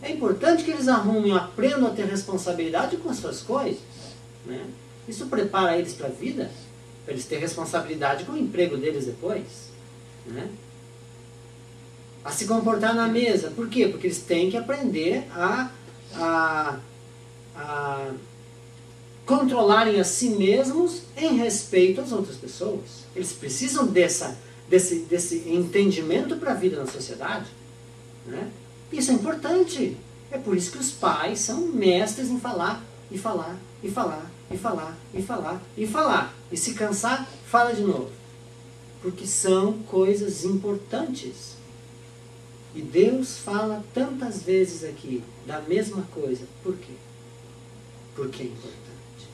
É importante que eles arrumem, aprendam a ter responsabilidade com as suas coisas, né? Isso prepara eles para a vida, para eles terem responsabilidade com o emprego deles depois, né? A se comportar na mesa. Por quê? Porque eles têm que aprender a controlarem a si mesmos em respeito às outras pessoas. Eles precisam desse entendimento para a vida na sociedade, né? Isso é importante. É por isso que os pais são mestres em falar, e falar, e falar, e falar, e falar, e falar. E se cansar, fala de novo. Porque são coisas importantes. E Deus fala tantas vezes aqui da mesma coisa. Por quê? Porque é importante.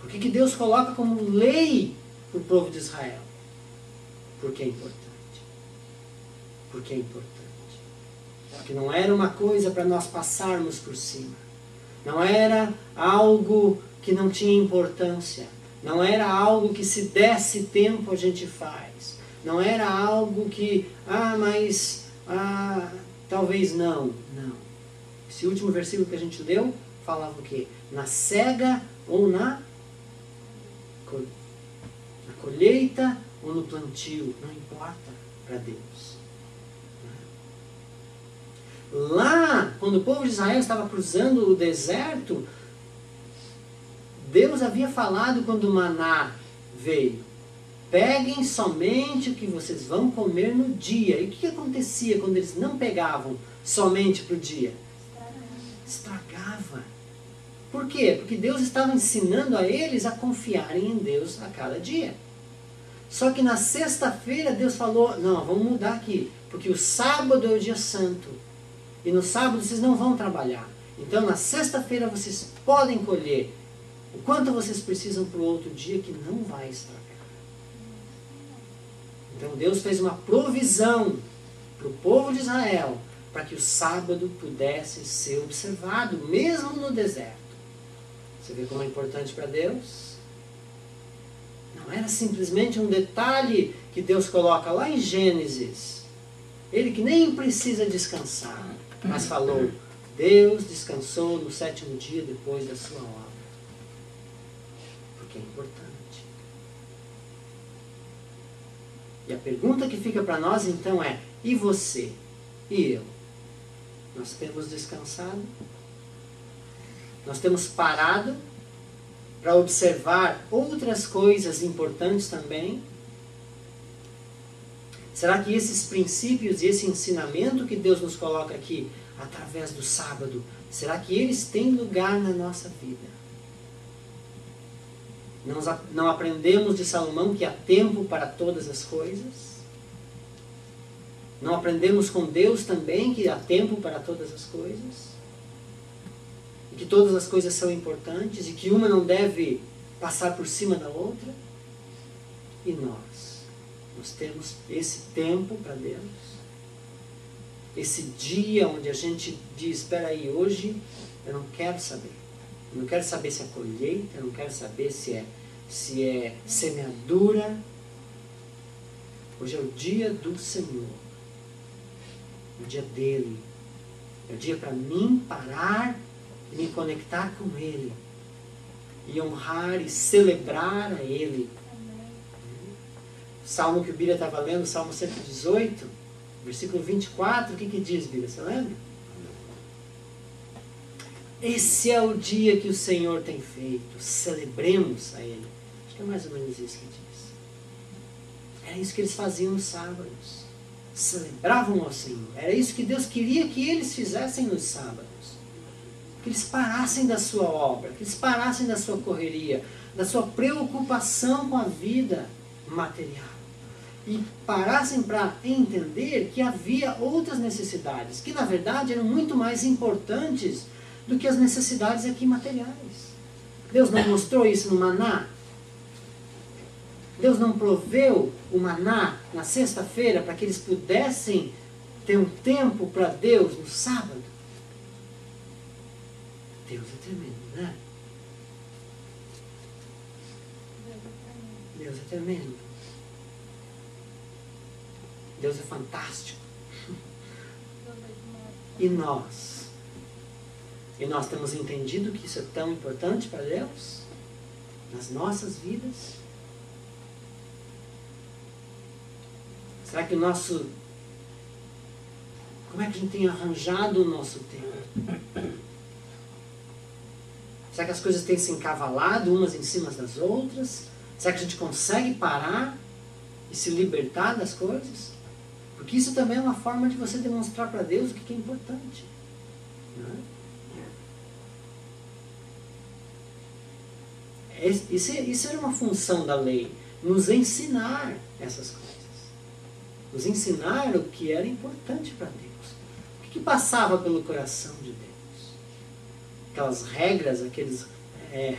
Por que Deus coloca como lei para o povo de Israel? Porque é importante. Porque é importante. Porque não era uma coisa para nós passarmos por cima. Não era algo que não tinha importância. Não era algo que se desse tempo a gente faz. Não era algo que, talvez não. Não. Esse último versículo que a gente leu falava o quê? Na cega ou na colheita ou no plantio. Não importa para Deus. Lá, quando o povo de Israel estava cruzando o deserto, Deus havia falado quando o maná veio: peguem somente o que vocês vão comer no dia. E o que acontecia quando eles não pegavam somente para o dia? Estragava. Por quê? Porque Deus estava ensinando a eles a confiarem em Deus a cada dia. Só que na sexta-feira Deus falou: não, vamos mudar aqui, porque o sábado é o dia santo. E no sábado vocês não vão trabalhar. Então na sexta-feira vocês podem colher o quanto vocês precisam para o outro dia, que não vai estragar. Então Deus fez uma provisão para o povo de Israel, para que o sábado pudesse ser observado, mesmo no deserto. Você vê como é importante para Deus? Não era simplesmente um detalhe que Deus coloca lá em Gênesis. Ele que nem precisa descansar, mas falou: Deus descansou no sétimo dia depois da sua obra. Porque é importante. E a pergunta que fica para nós então é: e você? E eu? Nós temos descansado? Nós temos parado para observar outras coisas importantes também? Será que esses princípios e esse ensinamento que Deus nos coloca aqui, através do sábado, será que eles têm lugar na nossa vida? Não aprendemos de Salomão que há tempo para todas as coisas? Não aprendemos com Deus também que há tempo para todas as coisas? E que todas as coisas são importantes e que uma não deve passar por cima da outra? E nós? Nós temos esse tempo para Deus? Esse dia onde a gente diz: espera aí, hoje eu não quero saber. Eu não quero saber se é colheita, eu não quero saber se é semeadura. Hoje é o dia do Senhor. O dia dele. É o dia para mim parar e me conectar com Ele. E honrar e celebrar a Ele. O salmo que o Bíblia estava lendo, o Salmo 118, versículo 24, o que diz, Bíblia? Você lembra? Esse é o dia que o Senhor tem feito. Celebremos a Ele. Acho que é mais ou menos isso que diz. Era isso que eles faziam nos sábados. Celebravam ao Senhor. Era isso que Deus queria que eles fizessem nos sábados. Que eles parassem da sua obra, que eles parassem da sua correria, da sua preocupação com a vida material. E parassem para entender que havia outras necessidades, que na verdade eram muito mais importantes do que as necessidades aqui materiais. Deus não mostrou isso no maná? Deus não proveu o maná na sexta-feira para que eles pudessem ter um tempo para Deus no sábado? Deus é tremendo, né? Deus é tremendo. Deus é fantástico. E nós? E nós temos entendido que isso é tão importante para Deus? Nas nossas vidas? Será que o nosso... Como é que a gente tem arranjado o nosso tempo? Será que as coisas têm se encavalado umas em cima das outras? Será que a gente consegue parar e se libertar das coisas? Porque isso também é uma forma de você demonstrar para Deus o que é importante. Não é? Isso era uma função da lei. Nos ensinar essas coisas. Nos ensinar o que era importante para Deus. O que passava pelo coração de Deus? Aquelas regras, aqueles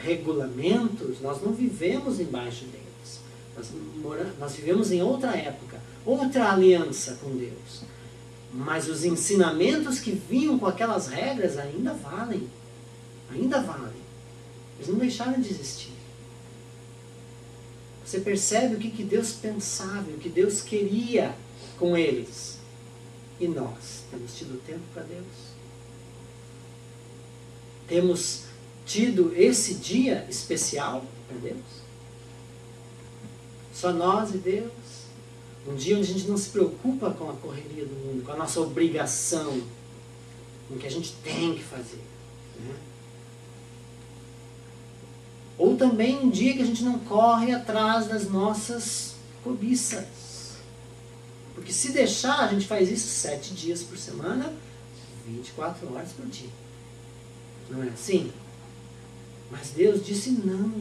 regulamentos, nós não vivemos embaixo deles. Nós vivemos em outra época, outra aliança com Deus. Mas os ensinamentos que vinham com aquelas regras ainda valem. Ainda valem. Eles não deixaram de existir. Você percebe o que Deus pensava, o que Deus queria com eles. E nós temos tido tempo para Deus? Temos tido esse dia especial para Deus? Só nós e Deus? Um dia onde a gente não se preocupa com a correria do mundo, com a nossa obrigação, com o que a gente tem que fazer. Né? Ou também um dia que a gente não corre atrás das nossas cobiças. Porque se deixar, a gente faz isso 7 dias por semana, 24 horas por dia. Não é assim? Mas Deus disse não.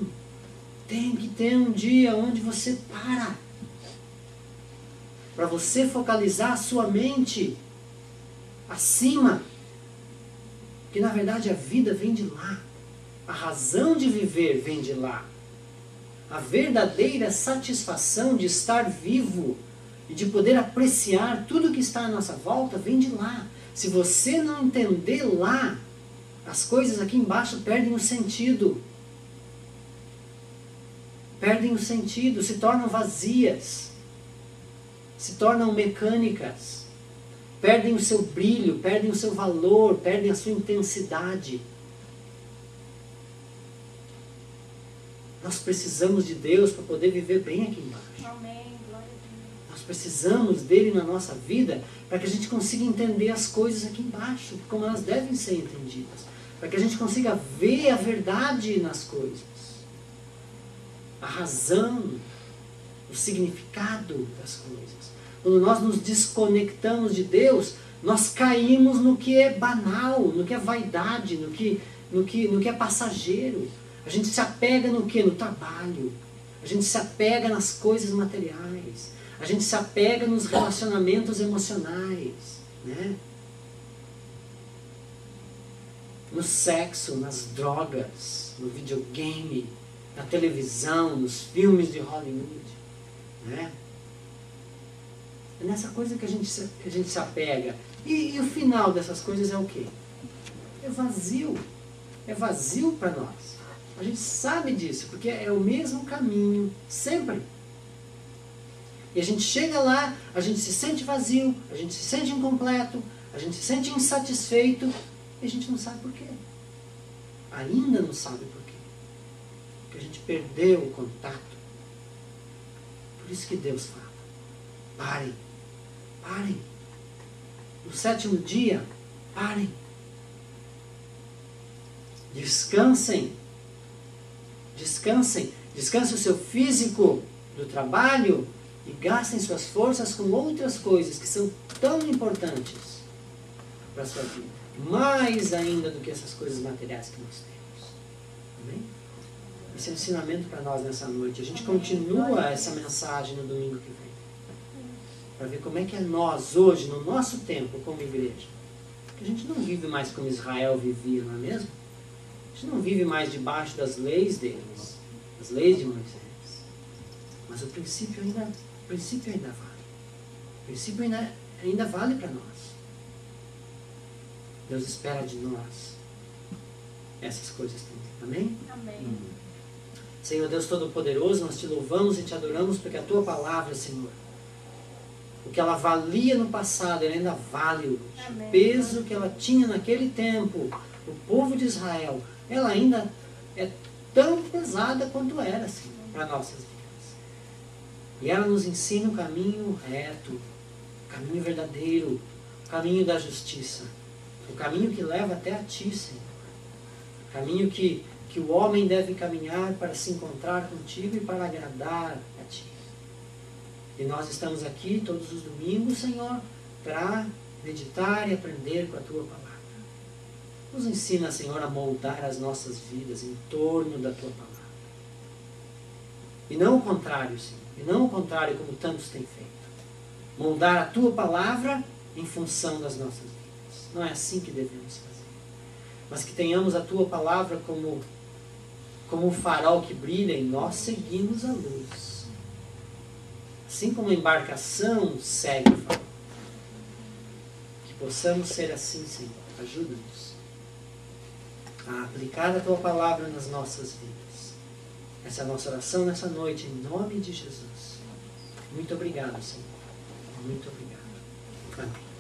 Tem que ter um dia onde você para você focalizar a sua mente acima. Porque na verdade a vida vem de lá. A razão de viver vem de lá. A verdadeira satisfação de estar vivo e de poder apreciar tudo que está à nossa volta vem de lá. Se você não entender lá, as coisas aqui embaixo perdem o sentido. Perdem o sentido, se tornam vazias. Se tornam mecânicas. Perdem o seu brilho, perdem o seu valor, perdem a sua intensidade. Nós precisamos de Deus para poder viver bem aqui embaixo. Amém. Glória a Deus. Nós precisamos dele na nossa vida para que a gente consiga entender as coisas aqui embaixo, como elas devem ser entendidas. Para que a gente consiga ver a verdade nas coisas. A razão, o significado das coisas. Quando nós nos desconectamos de Deus, nós caímos no que é banal, no que é vaidade, no que é passageiro. A gente se apega no quê? No trabalho. A gente se apega nas coisas materiais. A gente se apega nos relacionamentos emocionais. Né? No sexo, nas drogas, no videogame, na televisão, nos filmes de Hollywood. Né? É nessa coisa que a gente se apega. E o final dessas coisas é o quê? É vazio. É vazio para nós. A gente sabe disso, porque é o mesmo caminho, sempre. E a gente chega lá, a gente se sente vazio, a gente se sente incompleto, a gente se sente insatisfeito, e a gente não sabe por quê. Ainda não sabe por quê. Porque a gente perdeu o contato. Por isso que Deus fala. Parem. Parem. No 7º dia, parem. Descansem. Descansem. Descansem o seu físico do trabalho e gastem suas forças com outras coisas que são tão importantes para a sua vida. Mais ainda do que essas coisas materiais que nós temos. Amém? Esse é um ensinamento para nós nessa noite. A gente continua essa mensagem no domingo que vem. Para ver como é que é nós hoje, no nosso tempo, como igreja. Porque a gente não vive mais como Israel vivia, não é mesmo? A gente não vive mais debaixo das leis deles, das leis de Moisés. Mas o princípio ainda vale. O princípio ainda vale para nós. Deus espera de nós essas coisas também. Amém? Amém. Senhor Deus Todo-Poderoso, nós te louvamos e te adoramos porque a tua palavra, Senhor, O que ela valia no passado, ela ainda vale hoje. Amém. O peso que ela tinha naquele tempo, o povo de Israel, ela ainda é tão pesada quanto era, assim, para nossas vidas. E ela nos ensina o caminho reto, o caminho verdadeiro, o caminho da justiça. O caminho que leva até a Ti, Senhor. O caminho que o homem deve caminhar para se encontrar contigo e para agradar a Ti. E nós estamos aqui todos os domingos, Senhor, para meditar e aprender com a Tua palavra. Nos ensina, Senhor, a moldar as nossas vidas em torno da Tua palavra. E não o contrário, Senhor. E não o contrário como tantos têm feito. Moldar a Tua palavra em função das nossas vidas. Não é assim que devemos fazer. Mas que tenhamos a Tua palavra como um farol que brilha e nós seguimos a luz. Assim como a embarcação segue o farol. Que possamos ser assim, Senhor. Ajuda-nos a aplicar a Tua palavra nas nossas vidas. Essa é a nossa oração nessa noite, em nome de Jesus. Muito obrigado, Senhor. Muito obrigado. Amém.